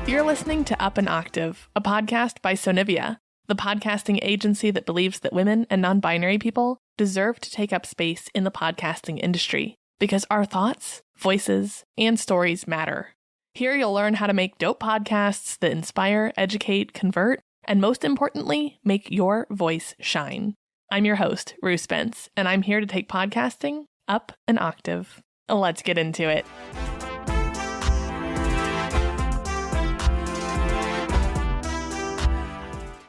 You're listening to Up An Octave, a podcast by Sonivia, the podcasting agency that believes that women and non-binary people deserve to take up space in the podcasting industry because our thoughts, voices, and stories matter. Here you'll learn how to make dope podcasts that inspire, educate, convert, and most importantly, make your voice shine. I'm your host, Rue Spence, and I'm here to take podcasting up an octave. Let's get into it.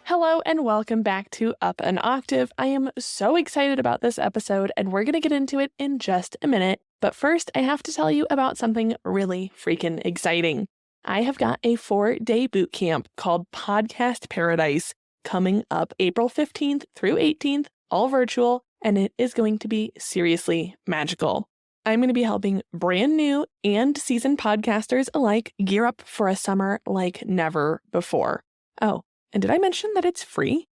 Hello and welcome back to Up An Octave. I am so excited about this episode and we're going to get into it in just a minute. But first, I have to tell you about something really freaking exciting. I have got a 4-day bootcamp called Podcast Paradise coming up April 15th through 18th, all virtual, and it is going to be seriously magical. I'm going to be helping brand new and seasoned podcasters alike gear up for a summer like never before. Oh, and did I mention that it's free?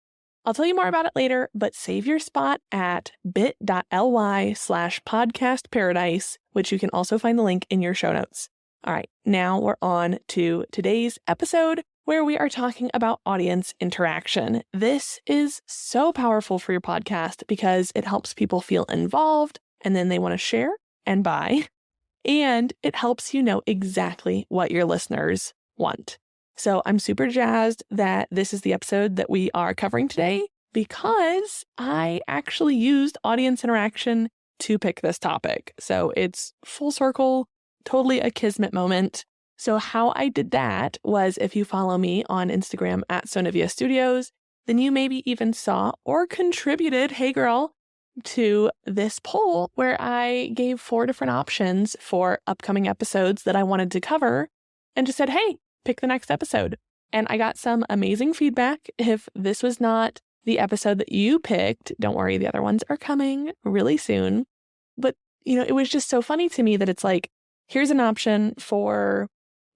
I'll tell you more about it later, but save your spot at bit.ly/podcastparadise, which you can also find the link in your show notes. All right, now we're on to today's episode where we are talking about audience interaction. This is so powerful for your podcast because it helps people feel involved and then they want to share and buy, and it helps you know exactly what your listeners want. So I'm super jazzed that this is the episode that we are covering today because I actually used audience interaction to pick this topic. So it's full circle, totally a kismet moment. So how I did that was, if you follow me on Instagram at Sonivia Studios, then you maybe even saw or contributed, hey girl, to this poll where I gave 4 different options for upcoming episodes that I wanted to cover and just said, hey, pick the next episode. And I got some amazing feedback. If this was not the episode that you picked, don't worry, the other ones are coming really soon. But, it was just so funny to me that it's like, here's an option for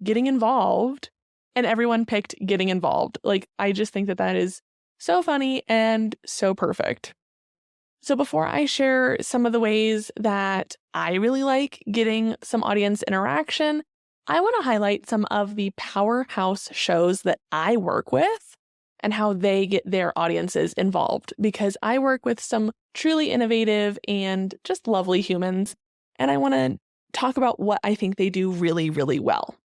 getting involved, and everyone picked getting involved. Like, I just think that that is so funny and so perfect. So before I share some of the ways that I really like getting some audience interaction, I want to highlight some of the powerhouse shows that I work with and how they get their audiences involved, because I work with some truly innovative and just lovely humans, and I want to talk about what I think they do really, really well.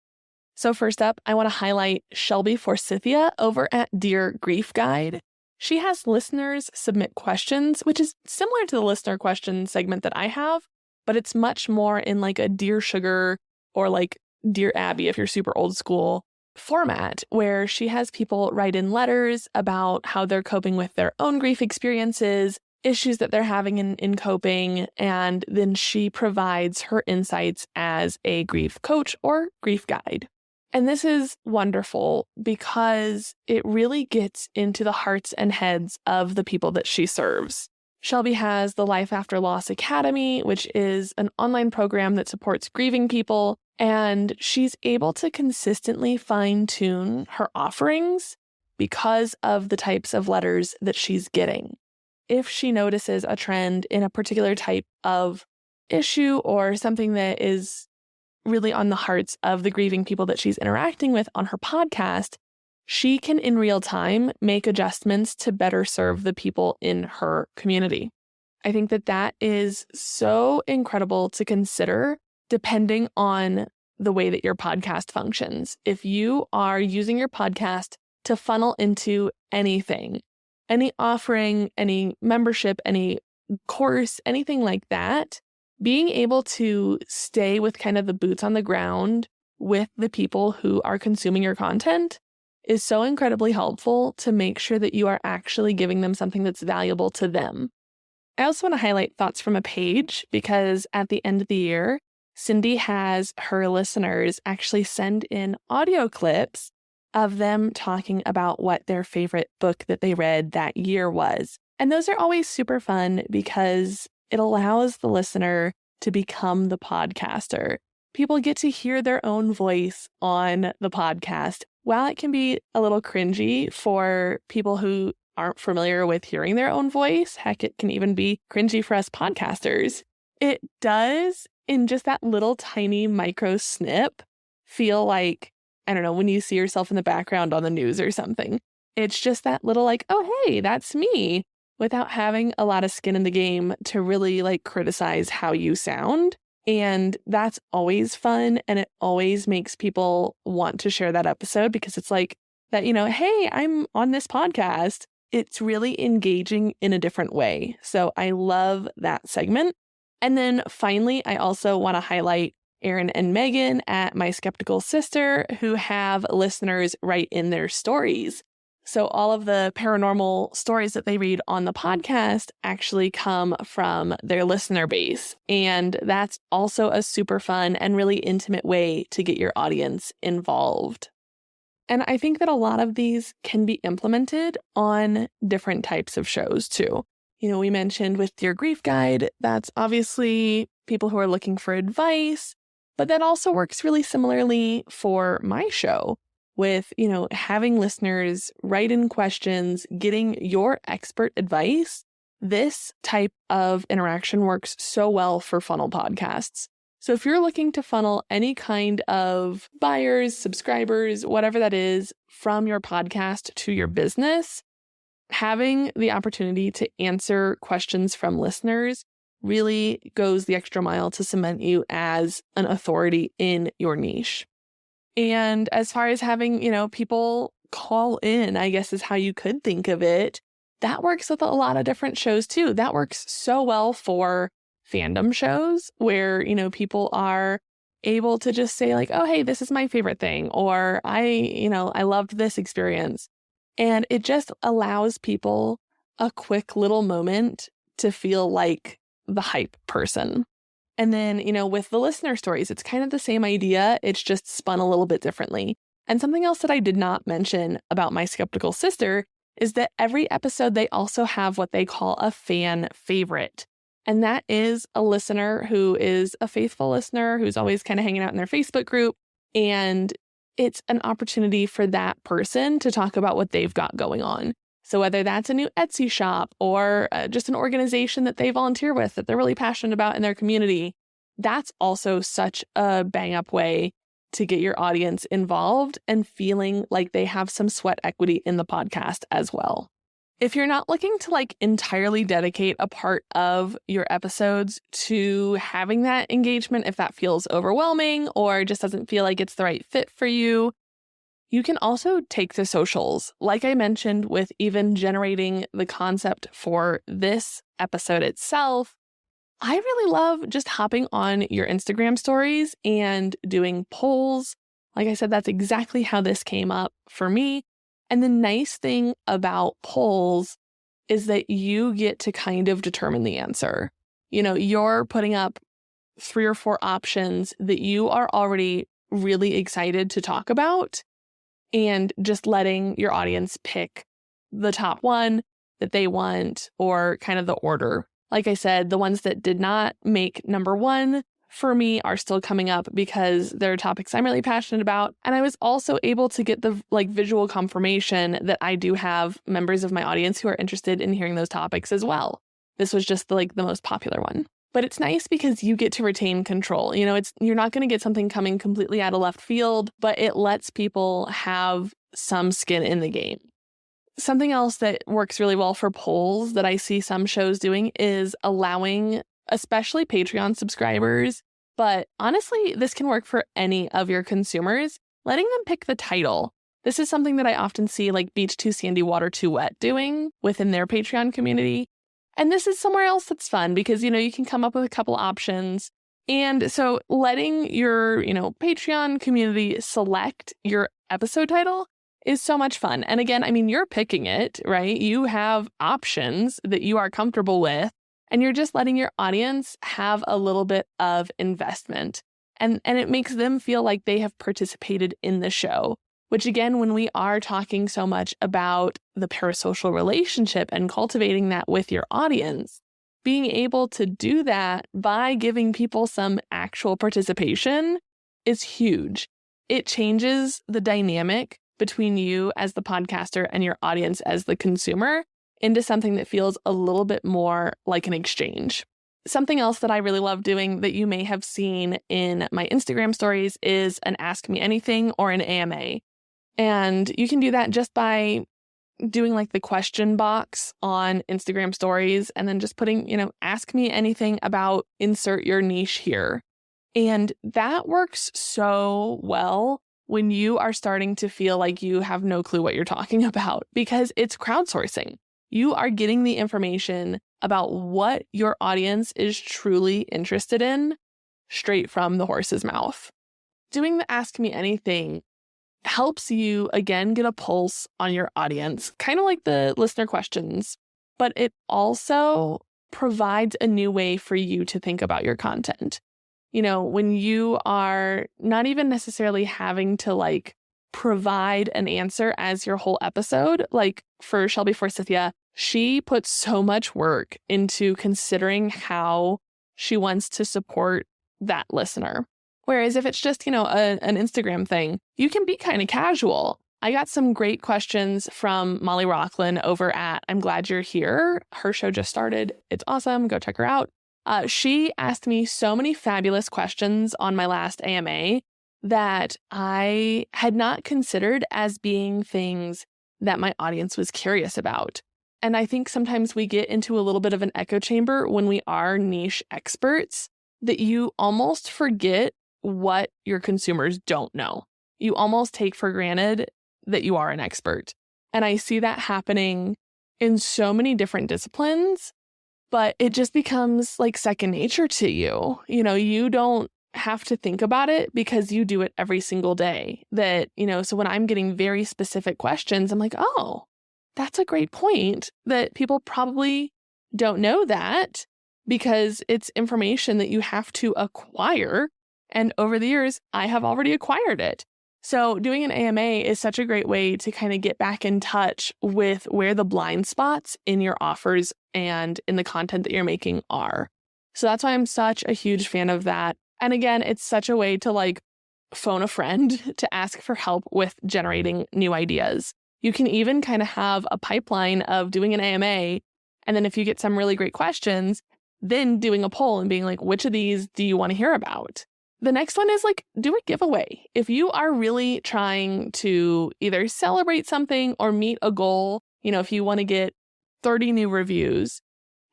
So first up, I want to highlight Shelby Forsythia over at Dear Grief Guide. She has listeners submit questions, which is similar to the listener question segment that I have, but it's much more in like a Dear Sugar or like Dear Abby, if you're super old school, format, where she has people write in letters about how they're coping with their own grief experiences, issues that they're having in coping, and then she provides her insights as a grief coach or grief guide. And this is wonderful because it really gets into the hearts and heads of the people that she serves. Shelby has the Life After Loss Academy, which is an online program that supports grieving people, and she's able to consistently fine-tune her offerings because of the types of letters that she's getting. If she notices a trend in a particular type of issue or something that is really on the hearts of the grieving people that she's interacting with on her podcast, she can in real time make adjustments to better serve the people in her community. I think that that is so incredible to consider depending on the way that your podcast functions. If you are using your podcast to funnel into anything, any offering, any membership, any course, anything like that, being able to stay with kind of the boots on the ground with the people who are consuming your content is so incredibly helpful to make sure that you are actually giving them something that's valuable to them. I also want to highlight Thoughts from a Page because at the end of the year, Cindy has her listeners actually send in audio clips of them talking about what their favorite book that they read that year was. And those are always super fun because it allows the listener to become the podcaster. People get to hear their own voice on the podcast. While it can be a little cringy for people who aren't familiar with hearing their own voice, heck, it can even be cringy for us podcasters, it does, in just that little tiny micro snip, feel like I don't know, when you see yourself in the background on the news or something. It's just that little like, oh, hey, that's me, without having a lot of skin in the game to really like criticize how you sound. And that's always fun. And it always makes people want to share that episode because it's like that, hey, I'm on this podcast. It's really engaging in a different way. So I love that segment. And then finally, I also want to highlight Aaron and Megan at My Skeptical Sister, who have listeners write in their stories. So all of the paranormal stories that they read on the podcast actually come from their listener base. And that's also a super fun and really intimate way to get your audience involved. And I think that a lot of these can be implemented on different types of shows too. We mentioned with Dear Grief Guide, that's obviously people who are looking for advice, but that also works really similarly for my show with, having listeners write in questions, getting your expert advice. This type of interaction works so well for funnel podcasts. So if you're looking to funnel any kind of buyers, subscribers, whatever that is, from your podcast to your business, having the opportunity to answer questions from listeners really goes the extra mile to cement you as an authority in your niche. And as far as having, people call in, I guess is how you could think of it, that works with a lot of different shows too. That works so well for fandom shows where, people are able to just say like, oh, hey, this is my favorite thing, or I loved this experience. And it just allows people a quick little moment to feel like the hype person. And then, with the listener stories, it's kind of the same idea. It's just spun a little bit differently. And something else that I did not mention about My Skeptical Sister is that every episode, they also have what they call a fan favorite. And that is a listener who is a faithful listener who's always kind of hanging out in their Facebook group. And it's an opportunity for that person to talk about what they've got going on. So whether that's a new Etsy shop or just an organization that they volunteer with that they're really passionate about in their community, that's also such a bang up way to get your audience involved and feeling like they have some sweat equity in the podcast as well. If you're not looking to like entirely dedicate a part of your episodes to having that engagement, if that feels overwhelming or just doesn't feel like it's the right fit for you, you can also take the socials. Like I mentioned with even generating the concept for this episode itself, I really love just hopping on your Instagram stories and doing polls. Like I said, that's exactly how this came up for me. And the nice thing about polls is that you get to kind of determine the answer. You're putting up 3 or 4 options that you are already really excited to talk about and just letting your audience pick the top one that they want or kind of the order. Like I said, the ones that did not make number 1 for me are still coming up because they're topics I'm really passionate about. And I was also able to get the visual confirmation that I do have members of my audience who are interested in hearing those topics as well. This was just the most popular one. But it's nice because you get to retain control. You're not going to get something coming completely out of left field, but it lets people have some skin in the game. Something else that works really well for polls that I see some shows doing is allowing, especially Patreon subscribers, but honestly, this can work for any of your consumers, letting them pick the title. This is something that I often see Beach Too Sandy, Water Too Wet doing within their Patreon community. And this is somewhere else that's fun because, you can come up with a couple options. And so letting your, Patreon community select your episode title is so much fun. And again, you're picking it, right? You have options that you are comfortable with, and you're just letting your audience have a little bit of investment. And it makes them feel like they have participated in the show, which again, when we are talking so much about the parasocial relationship and cultivating that with your audience, being able to do that by giving people some actual participation is huge. It changes the dynamic between you as the podcaster and your audience as the consumer into something that feels a little bit more like an exchange. Something else that I really love doing that you may have seen in my Instagram stories is an Ask Me Anything or an AMA. And you can do that just by doing like the question box on Instagram stories and then just putting, ask me anything about insert your niche here. And that works so well when you are starting to feel like you have no clue what you're talking about, because it's crowdsourcing. You are getting the information about what your audience is truly interested in straight from the horse's mouth. Doing the Ask Me Anything helps you, again, get a pulse on your audience, kind of like the listener questions, but it also provides a new way for you to think about your content. When you are not even necessarily having to provide an answer as your whole episode, like for Shelby Forsythia, she puts so much work into considering how she wants to support that listener. Whereas if it's just, an Instagram thing, you can be kind of casual. I got some great questions from Molly Rocklin over at I'm Glad You're Here. Her show just started. It's awesome. Go check her out. She asked me so many fabulous questions on my last AMA that I had not considered as being things that my audience was curious about. And I think sometimes we get into a little bit of an echo chamber when we are niche experts that you almost forget what your consumers don't know. You almost take for granted that you are an expert. And I see that happening in so many different disciplines, but it just becomes like second nature to you. You don't have to think about it because you do it every single day. So when I'm getting very specific questions, I'm like, oh, that's a great point that people probably don't know that because it's information that you have to acquire. And over the years, I have already acquired it. So doing an AMA is such a great way to kind of get back in touch with where the blind spots in your offers and in the content that you're making are. So that's why I'm such a huge fan of that. And again, it's such a way to phone a friend to ask for help with generating new ideas. You can even kind of have a pipeline of doing an AMA. And then if you get some really great questions, then doing a poll and being like, which of these do you want to hear about? The next one is do a giveaway. If you are really trying to either celebrate something or meet a goal, if you want to get 30 new reviews,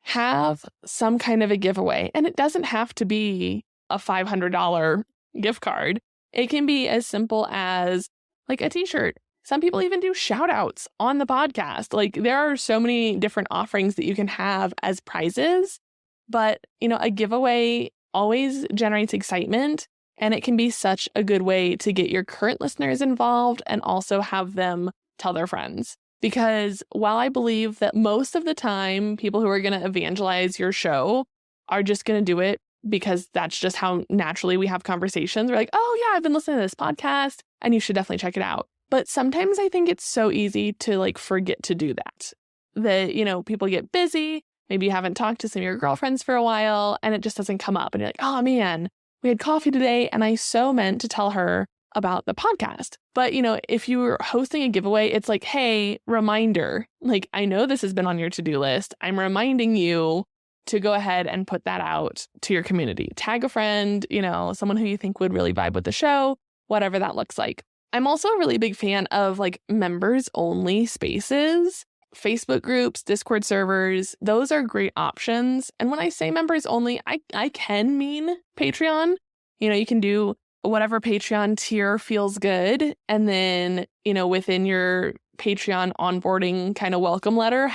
have some kind of a giveaway. And it doesn't have to be a $500 gift card. It can be as simple as a t-shirt. Some people even do shout outs on the podcast. There are so many different offerings that you can have as prizes, but a giveaway always generates excitement, and it can be such a good way to get your current listeners involved and also have them tell their friends. Because while I believe that most of the time people who are going to evangelize your show are just going to do it because that's just how naturally we have conversations. We're like, oh yeah, I've been listening to this podcast and you should definitely check it out. But sometimes I think it's so easy to forget to do that. That, people get busy. Maybe you haven't talked to some of your girlfriends for a while and it just doesn't come up. And you're like, oh man, we had coffee today and I so meant to tell her about the podcast. But, if you were hosting a giveaway, it's hey, reminder, I know this has been on your to-do list. I'm reminding you to go ahead and put that out to your community. Tag a friend, someone who you think would really vibe with the show, whatever that looks like. I'm also a really big fan of members only spaces. Facebook groups, Discord servers, those are great options. And when I say members only, I can mean Patreon. You can do whatever Patreon tier feels good. And then, within your Patreon onboarding kind of welcome letter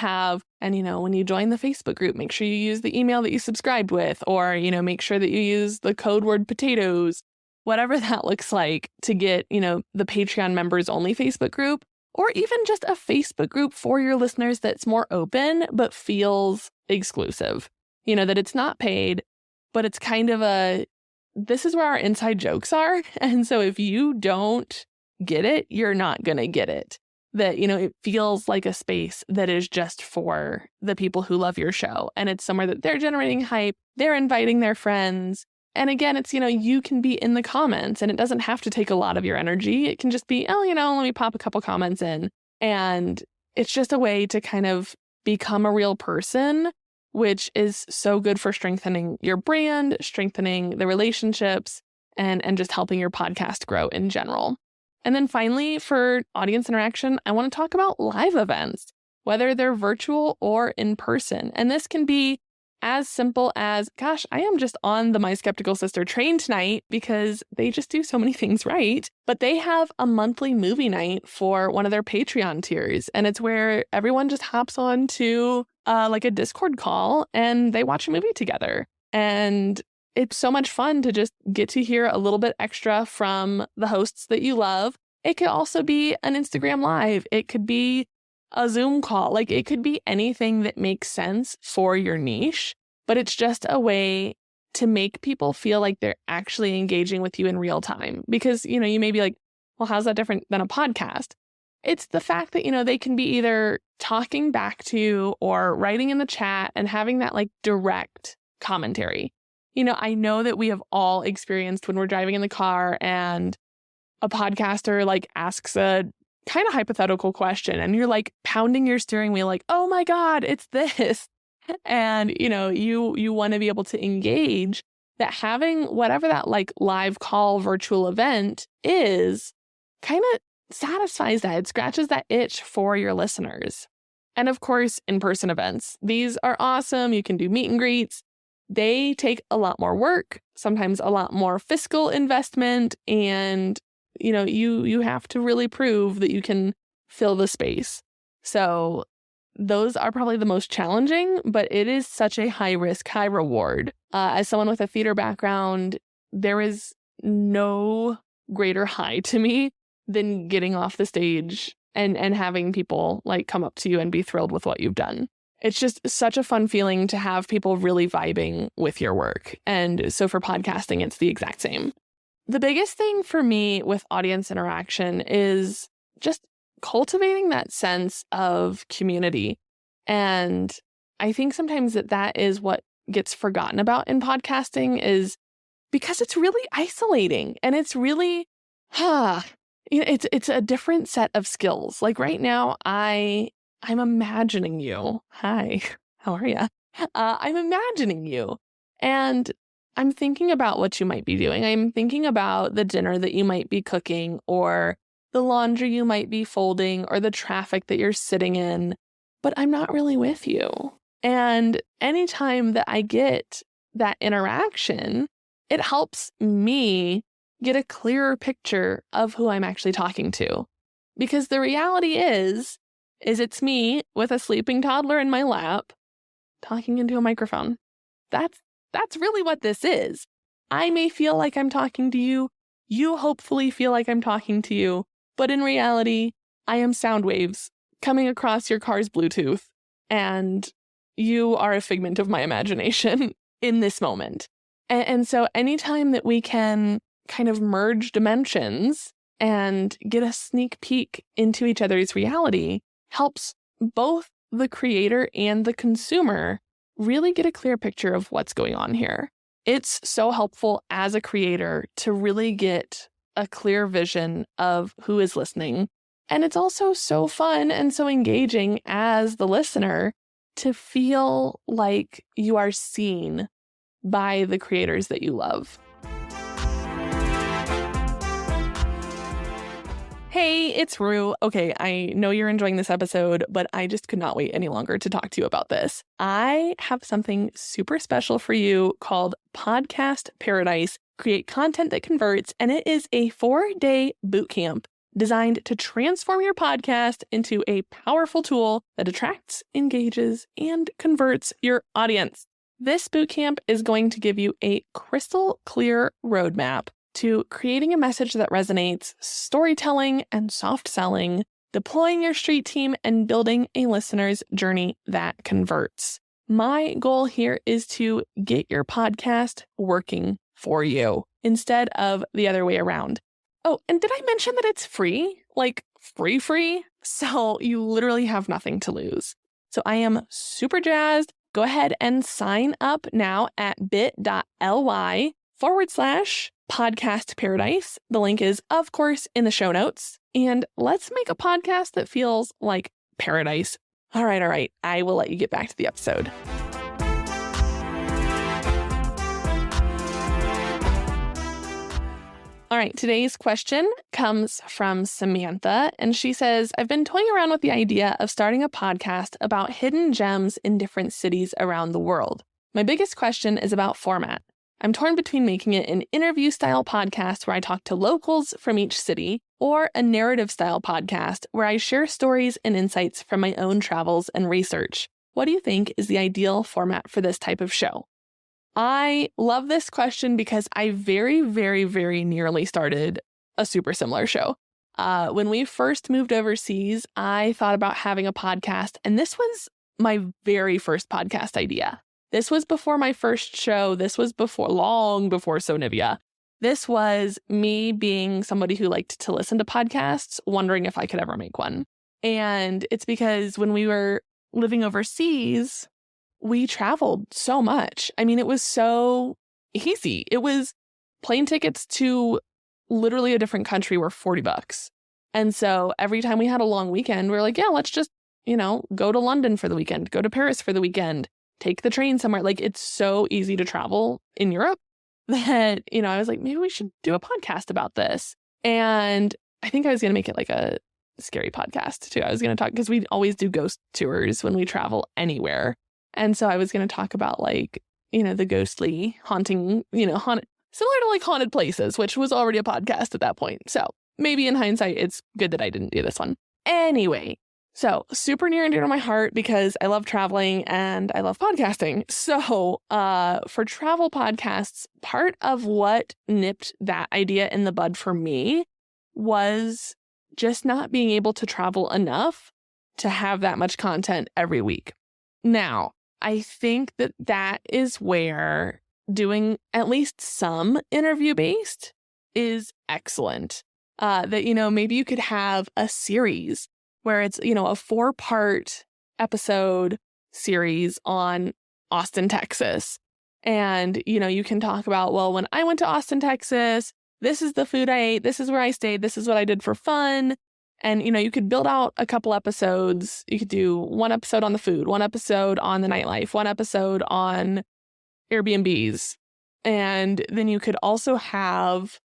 when you join the Facebook group, make sure you use the email that you subscribed with, or, make sure that you use the code word potatoes, whatever that looks like to get, the Patreon members only Facebook group. Or even just a Facebook group for your listeners that's more open, but feels exclusive. That it's not paid, but it's kind of this is where our inside jokes are. And so if you don't get it, you're not going to get it. That, it feels like a space that is just for the people who love your show. And it's somewhere that they're generating hype. They're inviting their friends. And again, it's, you can be in the comments and it doesn't have to take a lot of your energy. It can just be, let me pop a couple comments in. And it's just a way to kind of become a real person which is so good for strengthening your brand, strengthening the relationships, and just helping your podcast grow in general. And then finally, for audience interaction, I want to talk about live events, whether they're virtual or in person. And this can be as simple as, gosh, I am just on the My Skeptical Sister train tonight because they just do so many things right. But they have a monthly movie night for one of their Patreon tiers. And it's where everyone just hops on to like a Discord call and they watch a movie together. And it's so much fun to just get to hear a little bit extra from the hosts that you love. It could also be an Instagram Live. It could be a Zoom call. Like, it could be anything that makes sense for your niche, but it's just a way to make people feel like they're actually engaging with you in real time. Because, you may be like, well, how's that different than a podcast? It's the fact that, they can be either talking back to you or writing in the chat and having that like direct commentary. I know that we have all experienced when we're driving in the car and a podcaster like asks a kind of hypothetical question and you're like pounding your steering wheel like, oh my God, it's this. And, you want to be able to engage, that having whatever that like live call virtual event is kind of satisfies that. It scratches that itch for your listeners. And of course, in-person events. These are awesome. You can do meet and greets. They take a lot more work, sometimes a lot more fiscal investment, and you have to really prove that you can fill the space. So those are probably the most challenging, but it is such a high risk, high reward. As someone with a theater background, there is no greater high to me than getting off the stage and having people like come up to you and be thrilled with what you've done. It's just such a fun feeling to have people really vibing with your work. And so for podcasting, it's the exact same. The biggest thing for me with audience interaction is just cultivating that sense of community. And I think sometimes that is what gets forgotten about in podcasting, is because it's really isolating and it's really, it's a different set of skills. Like right now, I'm imagining you. Hi, how are you? I'm imagining you. And I'm thinking about what you might be doing. I'm thinking about the dinner that you might be cooking, or the laundry you might be folding, or the traffic that you're sitting in. But I'm not really with you. And anytime that I get that interaction, it helps me get a clearer picture of who I'm actually talking to. Because the reality is it's me with a sleeping toddler in my lap talking into a microphone. That's really what this is. I may feel like I'm talking to you. You hopefully feel like I'm talking to you. But in reality, I am sound waves coming across your car's Bluetooth. And you are a figment of my imagination in this moment. And so anytime that we can kind of merge dimensions and get a sneak peek into each other's reality, helps both the creator and the consumer really get a clear picture of what's going on here. It's so helpful as a creator to really get a clear vision of who is listening. And it's also so fun and so engaging as the listener to feel like you are seen by the creators that you love. Hey, it's Rue. Okay, I know you're enjoying this episode, but I just could not wait any longer to talk to you about this. I have something super special for you called Podcast Paradise. Create content that converts, and it is a 4-day bootcamp designed to transform your podcast into a powerful tool that attracts, engages, and converts your audience. This bootcamp is going to give you a crystal clear roadmap to creating a message that resonates, storytelling and soft selling, deploying your street team, and building a listener's journey that converts. My goal here is to get your podcast working for you instead of the other way around. Oh, and did I mention that it's free? Like free? So you literally have nothing to lose. So I am super jazzed. Go ahead and sign up now at bit.ly/podcast paradise. The link is, of course, in the show notes. And let's make a podcast that feels like paradise. All right. I will let you get back to the episode. All right, today's question comes from Samantha, and she says, I've been toying around with the idea of starting a podcast about hidden gems in different cities around the world. My biggest question is about format. I'm torn between making it an interview-style podcast where I talk to locals from each city, or a narrative-style podcast where I share stories and insights from my own travels and research. What do you think is the ideal format for this type of show? I love this question because I very, very, very nearly started a super similar show. When we first moved overseas, I thought about having a podcast, and this was my very first podcast idea. This was before my first show. This was long before Sonivia. This was me being somebody who liked to listen to podcasts, wondering if I could ever make one. And it's because when we were living overseas, we traveled so much. I mean, it was so easy. It was plane tickets to literally a different country were $40. And so every time we had a long weekend, we were like, yeah, let's just, go to London for the weekend, go to Paris for the weekend, take the train somewhere. Like, it's so easy to travel in Europe that, I was like, maybe we should do a podcast about this. And I think I was going to make it like a scary podcast too. I was going to talk, because we always do ghost tours when we travel anywhere. And so I was going to talk about the ghostly haunting, similar to haunted places, which was already a podcast at that point. So maybe in hindsight, it's good that I didn't do this one. Anyway, so super near and dear to my heart because I love traveling and I love podcasting. So for travel podcasts, part of what nipped that idea in the bud for me was just not being able to travel enough to have that much content every week. Now, I think that is where doing at least some interview-based is excellent. That, maybe you could have a series where it's, a 4-part episode series on Austin, Texas. And, you can talk about, well, when I went to Austin, Texas, this is the food I ate, this is where I stayed, this is what I did for fun. And, you could build out a couple episodes. You could do one episode on the food, one episode on the nightlife, one episode on Airbnbs. And then you could also have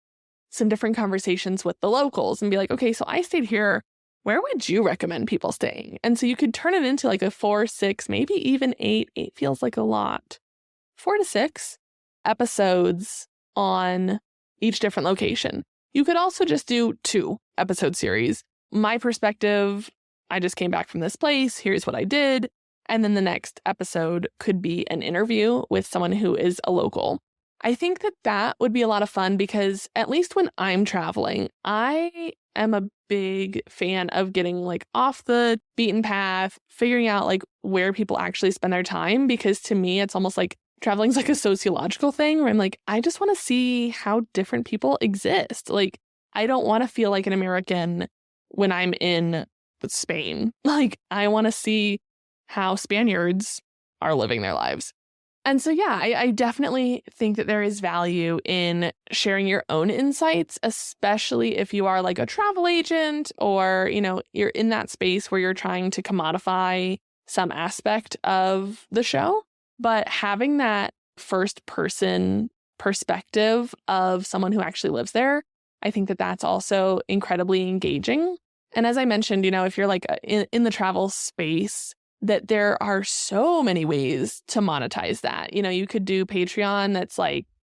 some different conversations with the locals and be like, okay, so I stayed here. Where would you recommend people staying? And so you could turn it into like a 4, 6, maybe even 8. 8 feels like a lot. 4 to 6 episodes on each different location. You could also just do 2 episode series. My perspective, I just came back from this place. Here's what I did. And then the next episode could be an interview with someone who is a local. I think that would be a lot of fun because at least when I'm traveling, I am a big fan of getting off the beaten path, figuring out where people actually spend their time. Because to me, it's almost like traveling's a sociological thing where I'm I just want to see how different people exist. I don't want to feel like an American when I'm in Spain. I want to see how Spaniards are living their lives. And so, yeah, I definitely think that there is value in sharing your own insights, especially if you are a travel agent or, you're in that space where you're trying to commodify some aspect of the show. But having that first person perspective of someone who actually lives there, I think that's also incredibly engaging. And as I mentioned, if you're in the travel space, that there are so many ways to monetize that. You could do Patreon. That's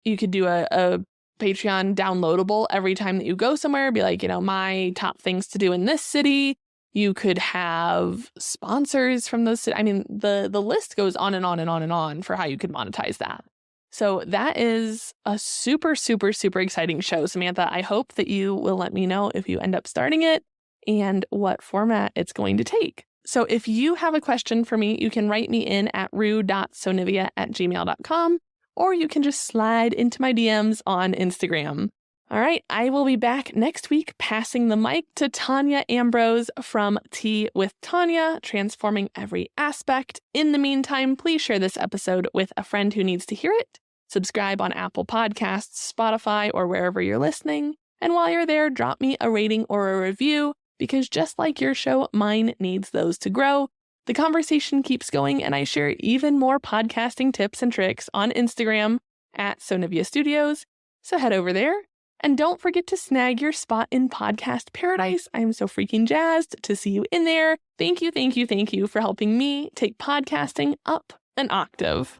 you could do a Patreon downloadable every time that you go somewhere. Be my top things to do in this city. You could have sponsors from those cities. I mean, the list goes on and on and on and on for how you could monetize that. So that is a super, super, super exciting show, Samantha. I hope that you will let me know if you end up starting it and what format it's going to take. So if you have a question for me, you can write me in at rue.sonivia@gmail.com, or you can just slide into my DMs on Instagram. All right, I will be back next week passing the mic to Tanya Ambrose from Tea with Tanya, transforming every aspect. In the meantime, please share this episode with a friend who needs to hear it. Subscribe on Apple Podcasts, Spotify, or wherever you're listening. And while you're there, drop me a rating or a review, because just like your show, mine needs those to grow. The conversation keeps going, and I share even more podcasting tips and tricks on Instagram at Sonivia Studios. So head over there And don't forget to snag your spot in podcast paradise. I am so freaking jazzed to see you in there. Thank you for helping me take podcasting up an octave.